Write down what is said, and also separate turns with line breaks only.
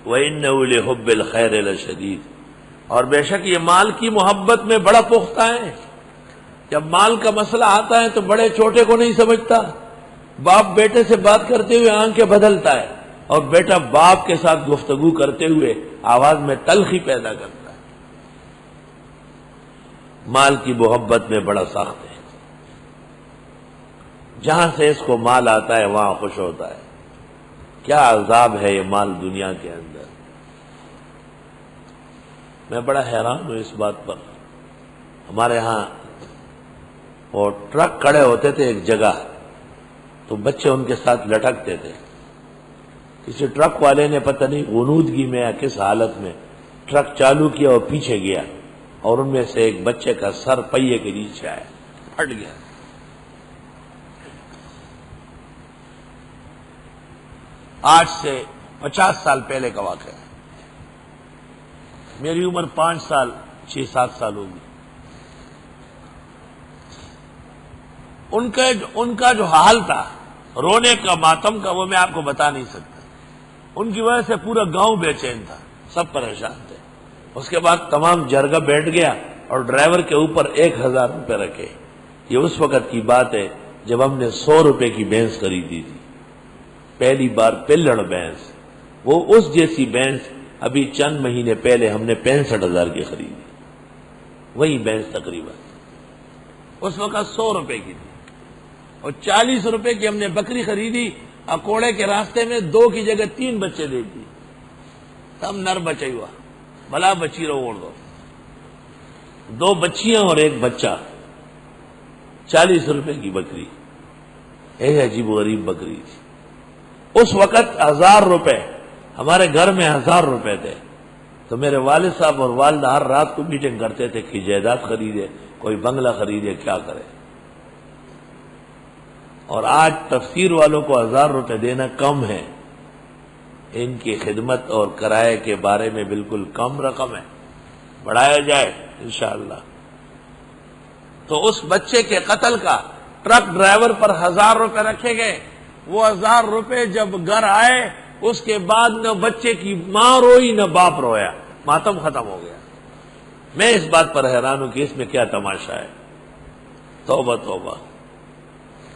وَإِنَّهُ لِحُبِّ الْخَيْرِ لَشَدِيدٌ، اور بے شک یہ مال کی محبت میں بڑا پختہ ہے۔ جب مال کا مسئلہ آتا ہے تو بڑے چھوٹے کو نہیں سمجھتا، باپ بیٹے سے بات کرتے ہوئے آنکھیں بدلتا ہے، اور بیٹا باپ کے ساتھ گفتگو کرتے ہوئے آواز میں تلخی پیدا کرتا ہے۔ مال کی محبت میں بڑا سخت ہے، جہاں سے اس کو مال آتا ہے وہاں خوش ہوتا ہے۔ کیا عذاب ہے یہ مال دنیا کے اندر۔ میں بڑا حیران ہوں اس بات پر۔ ہمارے ہاں وہ ٹرک کھڑے ہوتے تھے ایک جگہ، تو بچے ان کے ساتھ لٹکتے تھے۔ کسی ٹرک والے نے پتہ نہیں غنودگی میں یا کس حالت میں ٹرک چالو کیا اور پیچھے گیا، اور ان میں سے ایک بچے کا سر پہیے کے نیچے آیا، پھٹ گیا۔ آج سے 50 سال پہلے کا واقعہ ہے۔ میری عمر 5 سال 6-7 سال ہوگی۔ ان کا جو حال تھا رونے کا، ماتم کا، وہ میں آپ کو بتا نہیں سکتا۔ ان کی وجہ سے پورا گاؤں بے چین تھا، سب پریشان تھے۔ اس کے بعد تمام جرگہ بیٹھ گیا اور ڈرائیور کے اوپر 1000 روپے رکھے۔ یہ اس وقت کی بات ہے جب ہم نے 100 روپے کی بھینس خریدی تھی، پہلی بار پلڑ بھینس۔ وہ اس جیسی بھینس ابھی چند مہینے پہلے ہم نے 65,000 کی خریدی، وہی بھینس تقریباً اس وقت 100 روپے کی تھی۔ اور 40 روپے کی ہم نے بکری خریدی، اکوڑے کے راستے میں 2 کی جگہ 3 بچے دے دی، سب نر بچے ہوا، بلا بچی رو اوڑ دو، 2 بچیاں اور 1 بچہ، 40 روپے کی بکری، ایک عجیب و غریب بکری تھی۔ اس وقت 1000 روپے، ہمارے گھر میں 1000 روپے تھے، تو میرے والد صاحب اور والدہ ہر رات کو میٹنگ کرتے تھے کہ جائیداد خریدے، کوئی بنگلہ خریدے، کیا کرے۔ اور آج تفسیر والوں کو 1000 روپے دینا کم ہے، ان کی خدمت اور کرائے کے بارے میں بالکل کم رقم ہے، بڑھایا جائے انشاءاللہ۔ تو اس بچے کے قتل کا ٹرک ڈرائیور پر 1000 روپے رکھے گئے۔ وہ 1000 روپے جب گھر آئے، اس کے بعد نہ بچے کی ماں روئی نہ باپ رویا، ماتم ختم ہو گیا۔ میں اس بات پر حیران ہوں کہ اس میں کیا تماشا ہے۔ توبہ توبہ۔